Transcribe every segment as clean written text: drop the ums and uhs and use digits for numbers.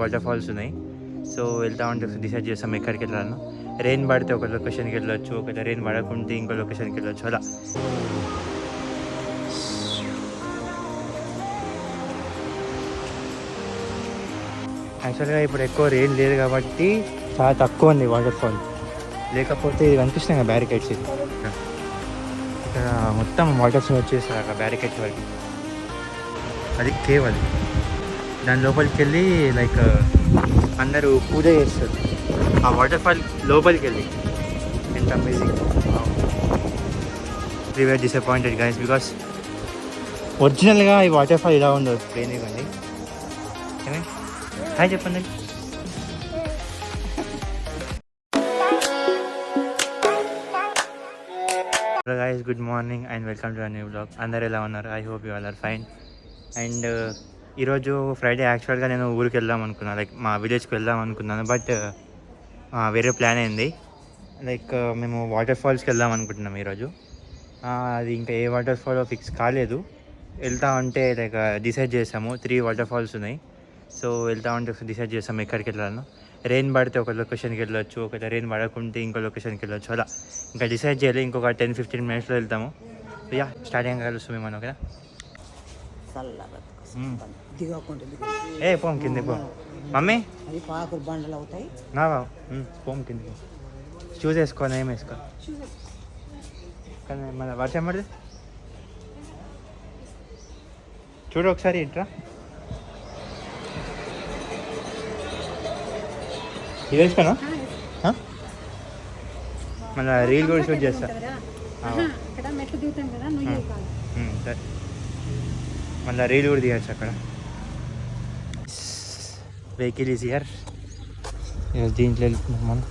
Water falls ఉన్నాయి. So వెళ్తా ఉంటే డిసైడ్ చేస్తాం ఎక్కడికి వెళ్ళాలను. రెయిన్ పడితే ఒక లొకేషన్కి వెళ్ళొచ్చు, ఒకవేళ రెయిన్ పడకుంటే ఇంకో లొకేషన్కి వెళ్ళొచ్చు. అలా యాక్చువల్గా ఇప్పుడు ఎక్కువ రెయిన్ లేదు కాబట్టి చాలా తక్కువ ఉంది వాటర్ ఫాల్. లేకపోతే ఇది కనిపిస్తున్నాయి కదా బ్యారికేడ్స్, ఇక్కడ మొత్తం వాటర్స్ వచ్చేసారు అక్కడ బ్యారికేడ్స్ వరకు. అది కేవ్, అది దాని లోపలికి వెళ్ళి లైక్ అందరూ పూజ చేస్తారు ఆ వాటర్ ఫాల్ లోపలికి వెళ్ళి. ఎంత amazing. We were disappointed guys because ఒరిజినల్గా ఈ వాటర్ ఫాల్ ఇలా ఉండదు. ప్లేన్ ఇవ్వండి. హాయ్ చెప్పండి. Hello guys, good morning and welcome to a new blog. అందరు ఎలా ఉన్నారు? I hope you all are fine. And ఈరోజు ఫ్రైడే. యాక్చువల్గా నేను ఊరికి వెళ్దాం అనుకున్నాను, లైక్ మా విలేజ్కి వెళ్దాం అనుకున్నాను. బట్ వేరే ప్లాన్ అయింది. లైక్ మేము వాటర్ ఫాల్స్కి వెళ్దాం అనుకుంటున్నాం ఈరోజు. అది ఇంకా ఏ వాటర్ ఫాల్ ఫిక్స్ కాలేదు. వెళ్తా ఉంటే లైక్ డిసైడ్ చేసాము 3 వాటర్ ఫాల్స్ ఉన్నాయి. సో వెళ్తా ఉంటే డిసైడ్ చేసాము ఎక్కడికి వెళ్ళాలను. రెయిన్ పడితే ఒక లొకేషన్కి వెళ్ళొచ్చు, ఒకవేళ రెయిన్ పడకుంటే ఇంకో లొకేషన్కి వెళ్ళొచ్చు. అలా ఇంకా డిసైడ్ చేయాలి. ఇంకొక 10-15 మినిట్స్లో వెళ్తాము. యా స్టార్టింగ్ కలుస్తాం మేము. ఓకేనా? ఏ పోం కింది పో మమ్మీ, బండలు అవుతాయి. నా పోం కింది. షూస్ వేసుకో, ఏం వేసుకో. కానీ మళ్ళీ వర్షం పడితే చూడు ఒకసారి ఇంట్రా. ఇది వేసుకోనా? మళ్ళీ రీల్ కూడా షూట్ చేస్తా. సరే, మళ్ళీ రీల్ కూడా తీయచ్చు అక్కడ. Vehicle is here. దీంట్లో వెళ్తున్నాం మనం.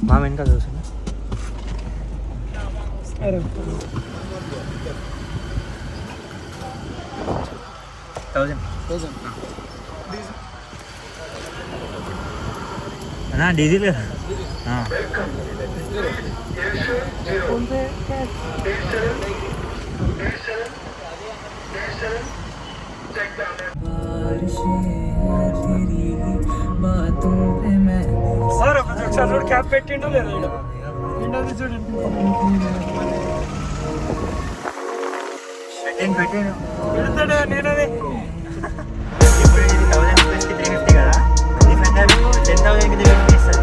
మా వెనక చూస్తున్నా. డీజిల్ కదా. క్యాప్ పెట్టిండో లేదా? పెడతాడా? నేనదే ఇప్పుడు 1000 రూపీస్కి 350 కదా. డిఫెండర్ 10,000కి 350 ఇస్తుంది.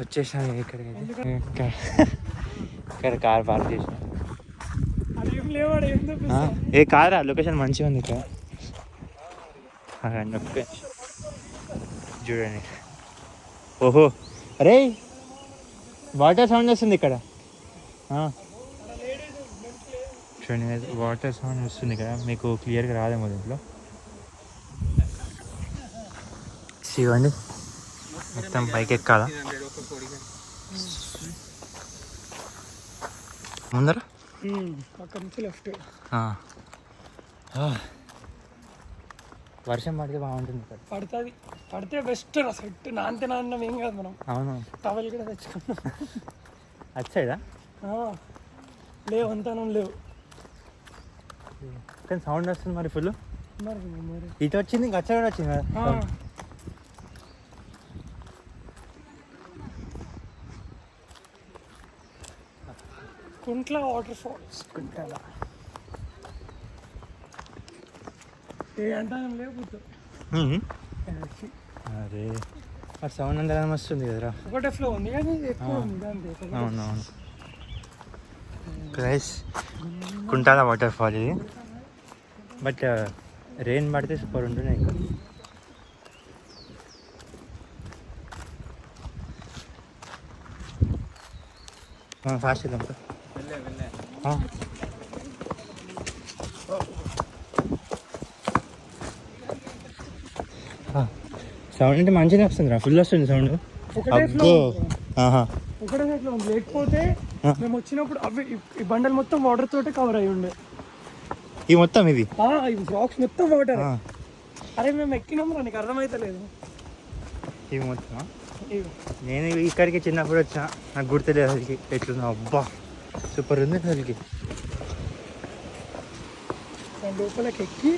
వచ్చేసాను. ఇక్కడ కార్ పార్క్ చేసిన. ఏ కారా? లొకేషన్ మంచిగా ఉంది ఇక్కడ. చూడండి. ఓహో, అరే వాటర్ సౌండ్ వస్తుంది ఇక్కడ. చూడండి, వాటర్ సౌండ్ వస్తుంది ఇక్కడ. మీకు క్లియర్గా రాదేమో దీంట్లో. ఇవ్వండి, మొత్తం పైకి ఎక్కాలా ముందర. వర్షం పడితే బాగుంటుంది ఇక్కడ. పడితే బెస్ట్. సెట్ నాంతే నాన్న ఏం కాదు. మనం అవును, టవల్ కూడా తెచ్చుకున్నాం. అటు సైడా లేవు, అంతానం లేవు. కానీ సౌండ్ వస్తుంది మరి ఫుల్. ఇటు వచ్చింది, ఇంకా అచ్చ కూడా వచ్చింది కదా. Kuntla water falls. కుంటల ఏ అంటానం లేకపోతే. అరే ఆ సౌండ్ అంతా వస్తుంది కదరా. ఒకటే ఫ్లో ఉంది కానీ ఎక్కువ ఉంది అంతే. అవునవును. గైస్, కుంటాల వాటర్ ఫాల్ ఇది. బట్ రెయిన్ పడితే సూపర్ ఉంటుంది ఇంకా. ఫాస్ట్ వెళ్దాం సౌండ్ అంటే మంచిగా వస్తుంది రా, ఫుల్ వస్తుంది సౌండ్. అబ్బో ఒకటే సైట్లో ఉంది. లేకపోతే మేము వచ్చినప్పుడు అవి ఈ బండలు మొత్తం వాటర్ తోటే కవర్ అయ్యి ఉండే. ఈ మొత్తం ఇది ఈ రాక్స్ మొత్తం వాటర్. అరే మేము ఎక్కినాం రా, నీకు అర్థమైతలేదు. ఇవి మొత్తమా? నేను ఇక్కడికి చిన్నప్పుడు వచ్చా, నాకు గుర్తులేదు అసలుకి ఎట్లున్నా. అబ్బా సూపర్ ఉంది అసలుకి. దాని లోపలికి ఎక్కి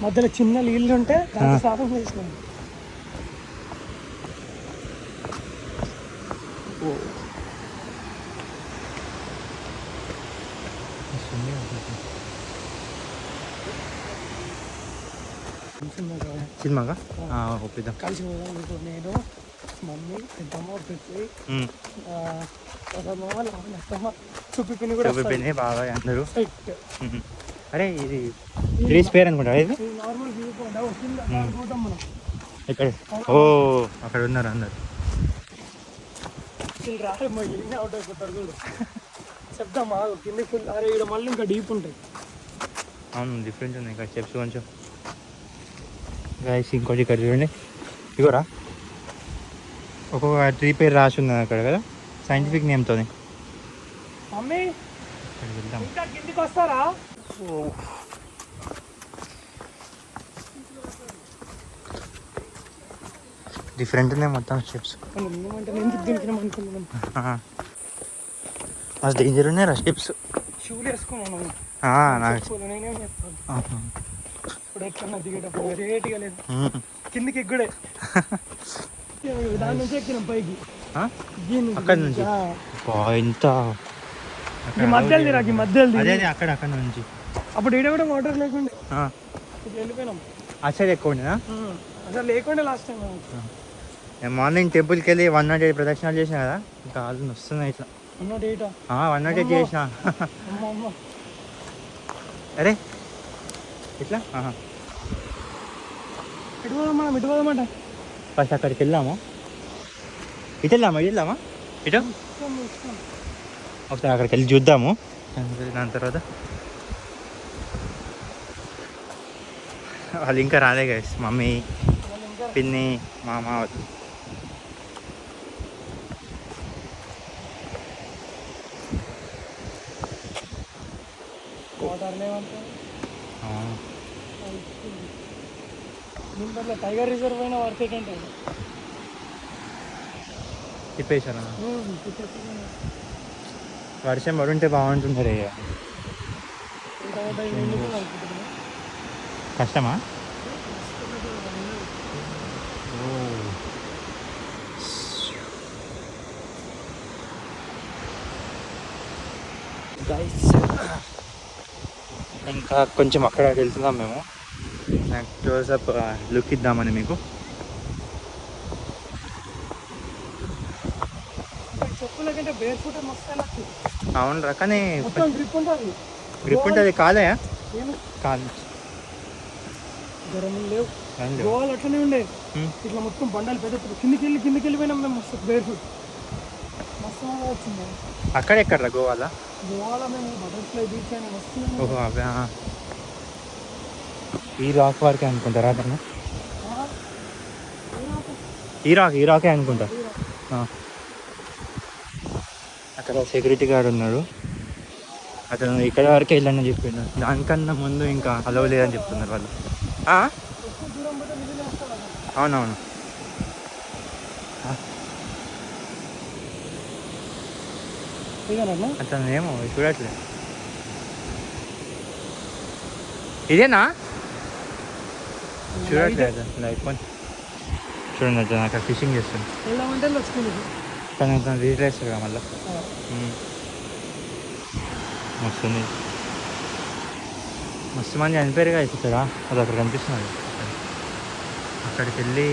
మధ్యలో చిన్న నీళ్ళు ఉంటే దాంట్లో స్నానం చేసినాం. సినిమాగా ఒప్పిద్దాం. కలిసి పోదాం. నేను, మమ్మీ, పెద్దమ్మ, పెట్టి అత్తమ్మ, చూపిపిని కూడా బాబాయ్ అందరూ. సెట్. అరే ఇది గ్రీస్ పేరు అనుకుంటా ఇది. నార్మల్ వ్యూ పాయింట్ పోతాం మనం. ఇక్కడ ఓ అక్కడ ఉన్నారు అందరు. రారేమో వెళ్ళి అవుట్ అయిపోతారు చూడు. చెప్తాం ఆగు కింద ఫుల్. అరే ఇక్కడ మళ్ళీ ఇంకా డీప్ ఉంటాయి. అవును డిఫరెంట్ ఉంది ఇక్కడ స్టెప్స్ కొంచెం. గైస్ ఇంకోటి ఇక్కడ చూడండి, ఇగోరా ఒక్కొక్క ట్రీ పేరు రాసి ఉంది అక్కడ కదా, సైంటిఫిక్ నేమ్తో. మమ్మీ వెళ్దాం. ఇంకా కిందికి వస్తారా? డిఫరెంట్ ఉన్నాయి మొత్తం స్టెప్స్. మస్తు డేంజర్ ఉన్నాయి రా స్టెప్స్. షూలు వేసుకున్నాను నేనేం చెప్తాను. ఇప్పుడు ఎట్లా దిగేటప్పుడు రేట్గా లేదు, కిందికి ఎగ్గుడే. దాని నుంచి ఎక్కినాం పైకి. అక్కడ నుంచి ఇంత మధ్యలో రాకి మధ్యలో అక్కడ అక్కడ నుంచి. అప్పుడు ఈడ కూడా వాటర్ లేకుండా వెళ్ళిపోయినాం. అసలు ఎక్కువ ఉండేనా? అసలు లేకుండా లాస్ట్ టైం. మార్నింగ్ టెంపుల్కి వెళ్ళి 108 ప్రదక్షిణాలు చేసిన కదా, ఇంకా వాళ్ళు వస్తున్నాయి ఇట్లా. 108 చేసిన. అరే ఇట్లా ఇటు పోదాం ఇటు పోదామంట. ఫస్ట్ అక్కడికి వెళ్దాము. ఇటు వెళ్దామా ఇటు ఒకసారి అక్కడికి వెళ్ళి చూద్దాము. దాని తర్వాత వాళ్ళు ఇంకా రాలే గైస్, మమ్మీ, పిన్ని, మామ. టైగర్ రిజర్వ్ అయినా వర్క్ అంటే తిప్పేశారా? వర్షం పడుంటే బాగుంటుంది రే. కష్టమా? ఇంకా కొంచెం అక్కడ వెళ్తున్నాం మేము. నాకు క్లోజప్ లుక్ ఇద్దామని మీకు. అవును రా, కానీ గ్రిప్ ఉంటుంది. కాలే కాదు గోవాలు అట్లనే ఉండే. ఇట్లా మొత్తం బండాలు పెద్ద కిందికి వెళ్ళిపోయినాం మేము. మస్తు బేర్ ఫుట్ మస్తు వచ్చింది. అక్కడ ఎక్కడ గోవాలో మేము బటర్ఫ్లై బీచ్ అని వస్తున్నాం. ఓహో అవే. ఈ రాక్ వరకే అనుకుంటారా అతను? ఈ రాకే అనుకుంటా. అక్కడ సెక్యూరిటీ గార్డ్ ఉన్నాడు, అతను ఇక్కడ వరకే వెళ్ళండి అని చెప్పిండు. దానికన్నా ముందు ఇంకా అలవ్ లేదని చెప్తున్నారు వాళ్ళు. అవునవును. అతను ఏమో చూడట్లేదు. ఇదేనా చూడట్లేదు లైక్ చూడండి. అతను అక్కడ ఫిషింగ్ చేస్తుంది, కానీ అతను రీట్ వేస్తాడు కదా మళ్ళీ. మస్తుంది. మస్తు మంది చనిపోయారు కదా ఇక్కడ. అది అక్కడ కనిపిస్తున్నాడు. అక్కడికి వెళ్ళి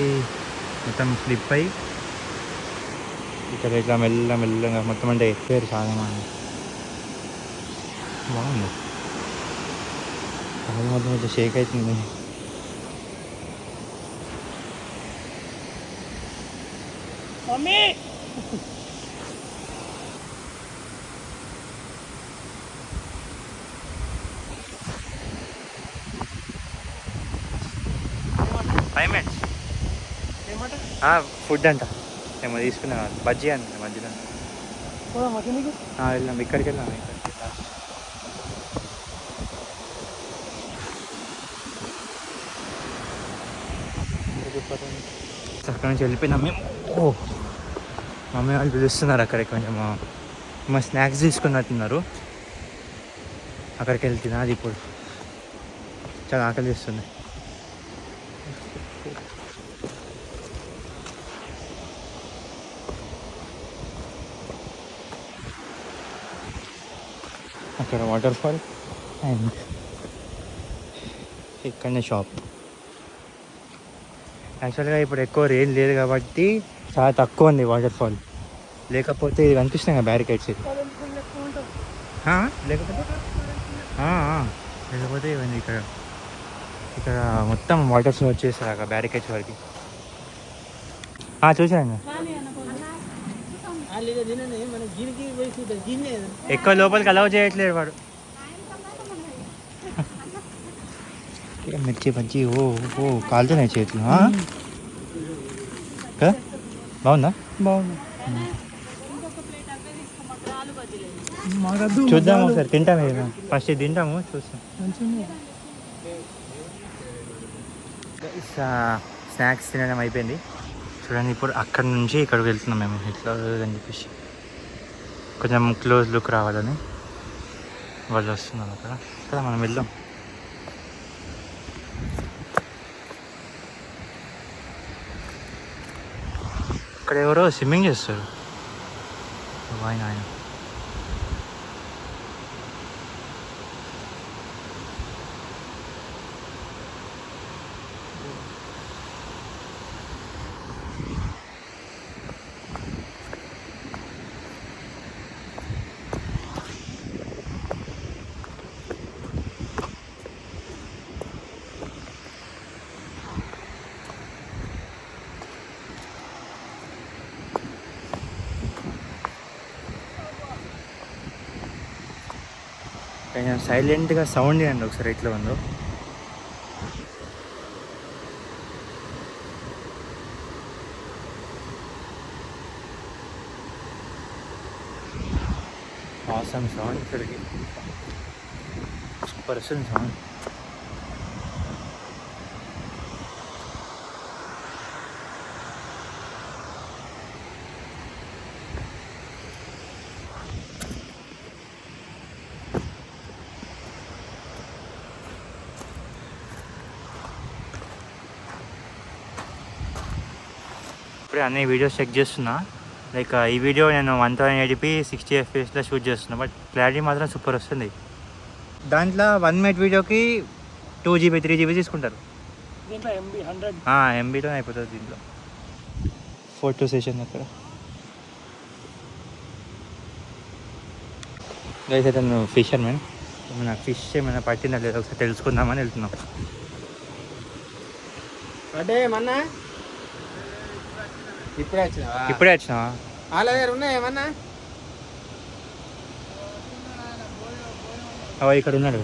మొత్తం స్లిప్ అయ్యి ఇక్కడ ఇట్లా మెల్లగా మొత్తం అంటే ఎక్కారు చాలా మంది. బాగుంది. కాలు మొత్తం ఇట్లా షేక్ అవుతుంది. 5 minutes. ఏమంట ఫుడ్ అంట ఏమో తీసుకునే బజ్జీ అంట మధ్యలో. పోదామా కిందికి? వెళ్ళాం, ఇక్కడికి వెళ్ళాం. అక్కడ నుంచి వెళ్ళిపోయినాం మేము. మమ్మీ వాళ్ళు పిలుస్తున్నారు అక్కడికి, కొంచెం మా స్నాక్స్ తీసుకున్నట్టున్నారు. అక్కడికి వెళ్తున్నా, అది ఇప్పుడు చాలా ఆకలి ఇస్తుంది. అక్కడ వాటర్ ఫాల్ అండ్ ఇక్కడనే షాప్. యాక్చువల్గా ఇప్పుడు ఎక్కువ రెయిన్ లేదు కాబట్టి చాలా తక్కువ ఉంది వాటర్ ఫాల్. లేకపోతే ఇది కనిపిస్తున్నాయి కదా బ్యారికేడ్స్, లేకపోతే ఇవన్నీ ఇక్కడ మొత్తం వాటర్స్ వచ్చేస్తారు అక్కడ బ్యారికేడ్స్ వరకు. చూసాను, ఎక్కువ లోపలికి అలౌ చేయట్లేదు వాడు. మిర్చి బజ్జీ కాలుతున్నాయి చేతులు. బాగుందా? బాగుంది. చూద్దాము ఒకసారి, తింటాము. ఫస్ట్ తింటాము, చూస్తాం. స్నాక్స్ తినడం అయిపోయింది చూడండి. ఇప్పుడు అక్కడ నుంచి ఇక్కడికి వెళ్తున్నాం మేము, ఇట్లా అని చెప్పేసి కొంచెం క్లోజ్ లుక్ రావాలని వాళ్ళు వస్తున్నాం అక్కడ మనం వెళ్దాం. ఇక్కడ ఎవరో స్విమ్మింగ్ చేస్తారు. ఆయన కొంచెం సైలెంట్గా సౌండ్ ఇవ్వండి ఒకసారి, ఎట్లా ఉందో. ఆసమ్ సౌండ్, ఇక్కడికి సూపర్ వస్తుంది సౌండ్. ఇప్పుడే అన్ని వీడియోస్ చెక్ చేస్తున్నా. లైక్ ఈ వీడియో నేను 1080p 60 fpsలో షూట్ చేస్తున్నా, బట్ క్లారిటీ మాత్రం సూపర్ వస్తుంది. దాంట్లో 1 minute వీడియోకి 2 GB 3 GB తీసుకుంటారు. MBలో అయిపోతుంది దీంట్లో. ఫోటో సెషన్ అక్కడ గైస్, అయితే నేను ఫిషర్మెన్. ఏమైనా ఫిష్ ఏమైనా పట్టిందా లేదా ఒకసారి తెలుసుకుందామని వెళ్తున్నాం. ఇప్పుడే వచ్చినావా? వాళ్ళ దగ్గర ఉన్నాయి ఏమన్నా? ఇక్కడ ఉన్నాడు.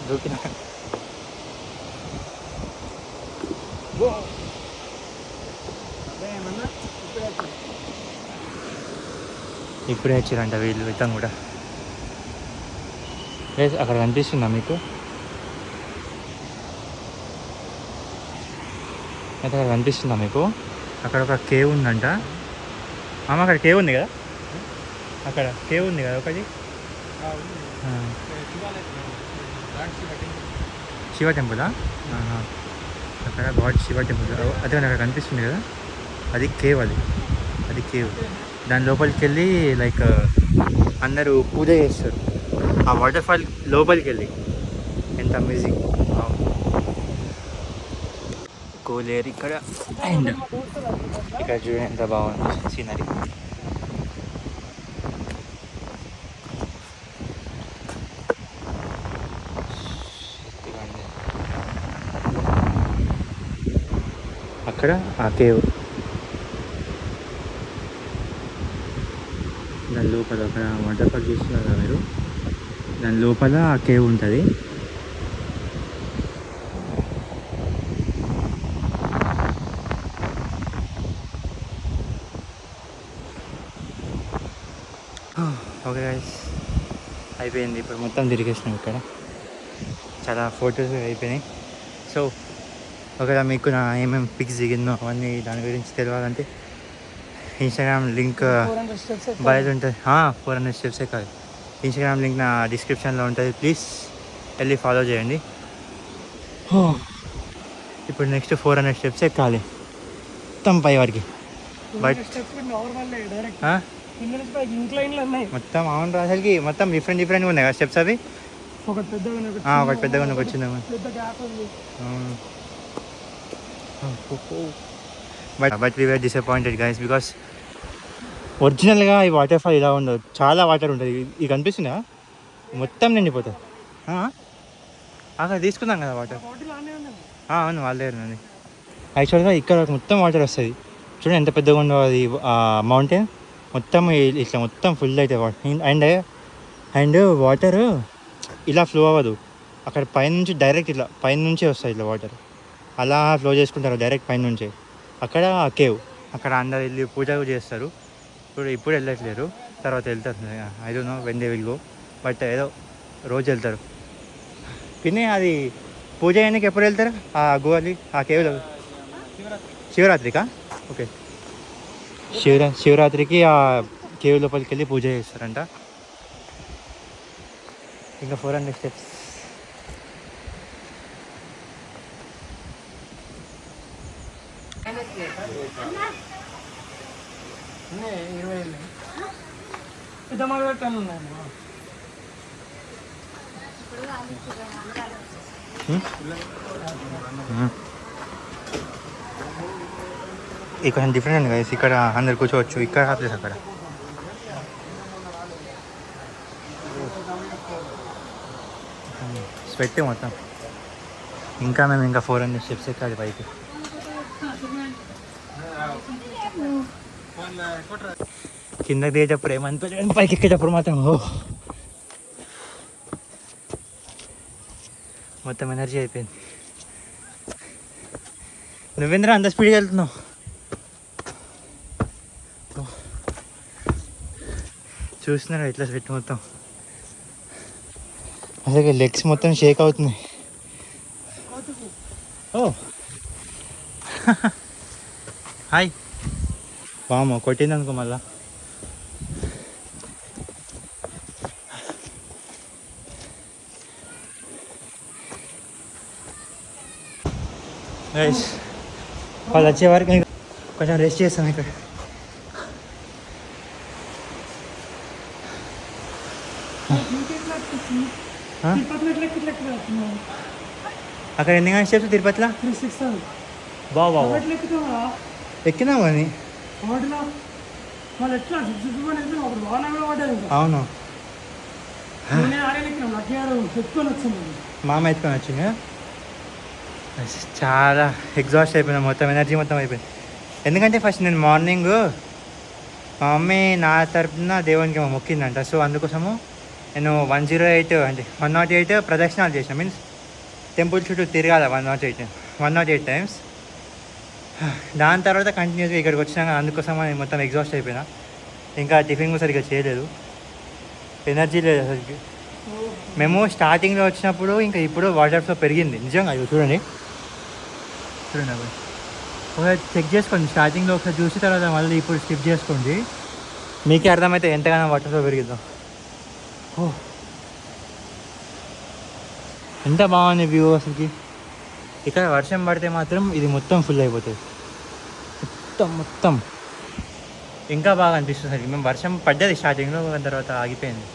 దూకినా ఇప్పుడే వచ్చారంట వీళ్ళు ఇతం కూడా. లేదు అక్కడ కనిపిస్తుందా మీకు? అయితే అక్కడ కనిపిస్తుందా మీకు? అక్కడ ఒక కేవ్ ఉందంట. అక్కడ కేవ్ ఉంది కదా, అక్కడ కేవ్ ఉంది కదా ఒకటి. శివ టెంపులా? అక్కడ గాడ్ శివ టెంపుల్ అదే అక్కడ కనిపిస్తుంది కదా, అది కేవ్. అది కేవ్. దాని లోపలికి వెళ్ళి లైక్ అందరూ పూజ చేస్తారు ఆ వాటర్ ఫాల్ లోపలికి వెళ్ళి. ఎంత అమేజింగ్. కోలేరు ఇక్కడ. అండ్ ఇక్కడ చూడండి ఎంత బాగుంది సీనరీ. అక్కడ ఆ కేవ్, దాని లోపల అక్కడ వాటర్ ఫాల్ చూస్తున్నారు కదా మీరు, దాని లోపల ఆ కేవ్ ఉంటుంది. ఓకే గైస్, అయిపోయింది. ఇప్పుడు మొత్తం తిరిగేసినాం ఇక్కడ, చాలా ఫొటోస్ అయిపోయినాయి. సో ఒకవేళ మీకు నా ఏమేమి పిక్స్ దిగిందో అవన్నీ దాని గురించి తెలియాలంటే ఇన్స్టాగ్రామ్ లింక్ 400 steps బయట ఉంటుంది. 400 స్టెప్సే కాదు, ఇన్స్టాగ్రామ్ లింక్ నా డిస్క్రిప్షన్లో ఉంటుంది, ప్లీజ్ వెళ్ళి ఫాలో చేయండి. ఇప్పుడు నెక్స్ట్ 400 స్టెప్స్ ఎక్కాలి మొత్తం పై వారికి. బట్ డైరెక్ట్ ఇంక్లైన్లు ఉన్నాయి మొత్తం అవును అసలుకి మొత్తం డిఫరెంట్గా ఉన్నాయి కదా స్టెప్స్ అవి. ఒకటి పెద్దగా వచ్చిందేమో. పెద్ద గ్యాప్ ఉంది. But we were disappointed guys, because ఒరిజినల్గా ఈ వాటర్ ఫాల్ ఇలా ఉండదు, చాలా వాటర్ ఉంటుంది. ఇది కనిపిస్తుందా, మొత్తం నిండిపోతుంది. అక్కడ తీసుకుందాం కదా వాటర్. అవును వాళ్ళ దగ్గర ఉంది. యాక్చువల్గా ఇక్కడ మొత్తం వాటర్ వస్తుంది. చూడండి ఎంత పెద్దగా ఉండవు అది మౌంటైన్ మొత్తం. ఇట్లా మొత్తం ఫుల్ అవుతాయి వాటర్. అండ్ వాటర్ ఇలా ఫ్లో అవ్వదు, అక్కడ పైనుంచి డైరెక్ట్ ఇట్లా పైనుంచి వస్తాయి ఇట్లా వాటర్, అలా ఫ్లో చేసుకుంటారు డైరెక్ట్ పైనుంచి. అక్కడ కేవ్, అక్కడ అందరు వెళ్ళి పూజ చేస్తారు. ఇప్పుడు వెళ్ళట్లేరు, తర్వాత వెళ్తారు. I don't know when they will go, but ఏదో రోజు వెళ్తారు. పిన్ని అది పూజ చేయడానికి ఎప్పుడు వెళ్తారు ఆ గోవాలి ఆ కేవ్లో? శివరాత్రికా? ఓకే, శివరాత్రికి ఆ కేవ్ లోపలికి వెళ్ళి పూజ చేస్తారంట. ఇంకా 400 స్టెప్స్. ఇక్కడ డిఫరెంట్ అండి గైస్, ఇక్కడ అందరు కూర్చోవచ్చు, ఇక్కడ ప్లేస్ అక్కడ. స్వెట్ మొత్తం. ఇంకా మేము ఇంకా 400 స్టెప్స్ ఎక్కాలి పైకి. కిందకి దిగేటప్పుడు ఏమనిపించండి, పైకి ఎక్కేటప్పుడు మాత్రం మొత్తం ఎనర్జీ అయిపోయింది. నువ్వేంద్ర అంత స్పీడ్గా వెళ్తున్నావు? చూస్తున్నారు ఎట్లా స్వెట్ మొత్తం, అసలు లెగ్స్ మొత్తం షేక్ అవుతున్నాయి. హాయ్ వామో, కొట్టింది అనుకో మళ్ళా. వాళ్ళు వచ్చే వరకు కొంచెం రెస్ట్ చేస్తాం ఇక్కడ. అక్కడ ఎన్ని గంటల స్టెప్స్ తిరుపతిలో? బాబా ఎక్కినాము అని. అవును, మామ ఎత్తుకొని వచ్చింది. చాలా ఎగ్జాస్ట్ అయిపోయినా, మొత్తం ఎనర్జీ మొత్తం అయిపోయింది. ఎందుకంటే ఫస్ట్ నేను మార్నింగ్ మా మమ్మీ నా తరపున దేవునికి మొక్కిందంట. సో అందుకోసము నేను 108 అంటే 108 ప్రదక్షిణాలు చేసిన, మీన్స్ టెంపుల్ చుట్టూ తిరగాల 108 టైమ్స్. దాని తర్వాత కంటిన్యూస్గా ఇక్కడికి వచ్చినాక అందుకోసం నేను మొత్తం ఎగ్జాస్ట్ అయిపోయినా. ఇంకా టిఫిన్ సరిగ్గా చేయలేదు, ఎనర్జీ లేదు అసలుకి. మేము స్టార్టింగ్లో వచ్చినప్పుడు ఇంకా ఇప్పుడు వాటర్ ఫ్లో పెరిగింది నిజంగా. ఇవి చూడండి అవి ఒకసారి చెక్ చేసుకోండి. స్టార్టింగ్లో ఒకసారి చూసి తర్వాత మళ్ళీ ఇప్పుడు స్కిప్ చేసుకోండి, మీకే అర్థమైతే ఎంతగానో వాటర్ ఫ్లో పెరిగిద్దాం. ఎంత బాగుంది వ్యూ అసలుకి. ఇక్కడ వర్షం పడితే మాత్రం ఇది మొత్తం ఫుల్ అయిపోతుంది, మొత్తం ఇంకా బాగా అనిపిస్తుంది అసలు. మేము వర్షం పడ్డది స్టార్టింగ్లో, తర్వాత ఆగిపోయింది.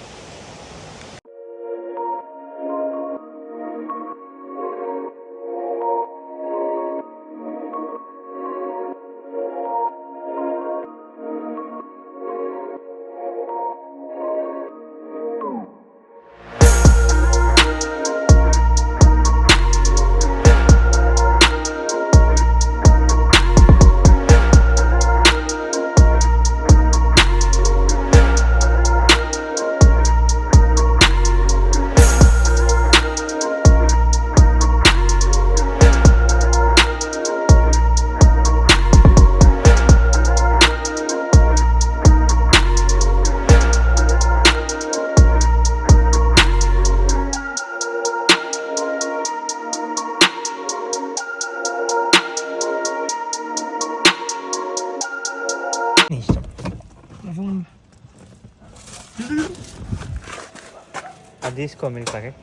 అది తీసుకో milk packet.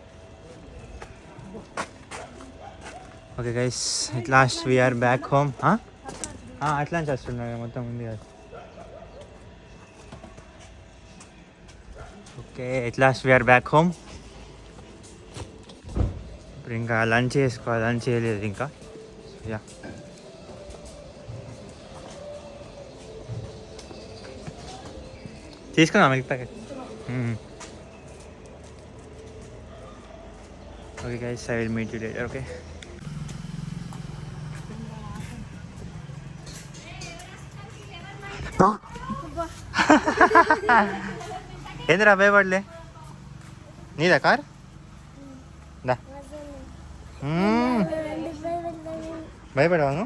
Okay guys, at last we're back home. అట్లా నుంచి వస్తున్నాయి మొత్తం ఉంది కదా. Okay, at last we're back home. ఇప్పుడు ఇంకా లంచ్ చేసుకోవాలి, లంచ్ చేయలేదు ఇంకా. యా, తీసుకున్నా milk packet. Okay guys, I will meet you later. Okay, ఏందిరా భయపడలే? నీదా కార్? దా. భయపడవాను?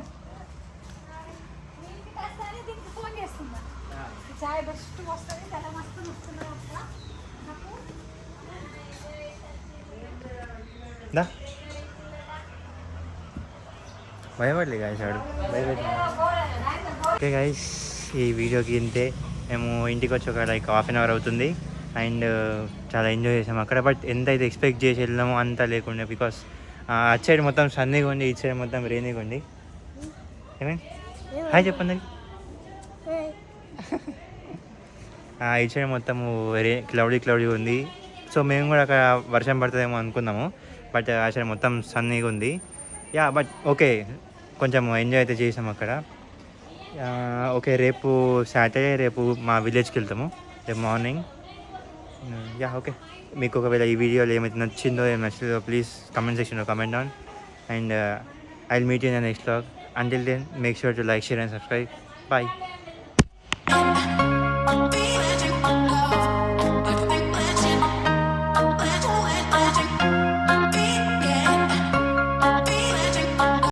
దా, భయపడలే గాయస్, వాడు భయపడి. ఓకే గైస్, ఈ వీడియోకి ఇంతే. మేము ఇంటికి వచ్చి ఒక లైక్ హాఫ్ అన్ అవర్ అవుతుంది. అండ్ చాలా ఎంజాయ్ చేసాము అక్కడ. బట్ ఎంత అయితే ఎక్స్పెక్ట్ చేసి వెళ్ళామో అంత లేకుండా, బికాస్ అటు సైడ్ మొత్తం సన్నీగా ఉండి, ఇటు సైడ్ మొత్తం రైనీగా ఉండి. ఏమైంది? హాయ్ చెప్పండి. ఇటు సైడ్ మొత్తము క్లౌడీ ఉంది. సో మేము కూడా అక్కడ వర్షం పడుతుందేమో అనుకున్నాము, బట్ ఆ సైడ్ మొత్తం సన్నీగా ఉంది. యా, బట్ ఓకే, కొంచెం ఎంజాయ్ అయితే చేసాము అక్కడ. ఓకే, రేపు సాటర్డే, రేపు మా విలేజ్కి వెళ్తాము రేపు మార్నింగ్. Yeah, okay. మీకు ఒకవేళ ఈ వీడియోలో ఏమైతే నచ్చిందో ఏం నచ్చలేదో ప్లీజ్ కమెంట్ సెక్షన్లో comment on. And I will meet you in the next vlog. Until then, make sure to like, share and subscribe. Bye.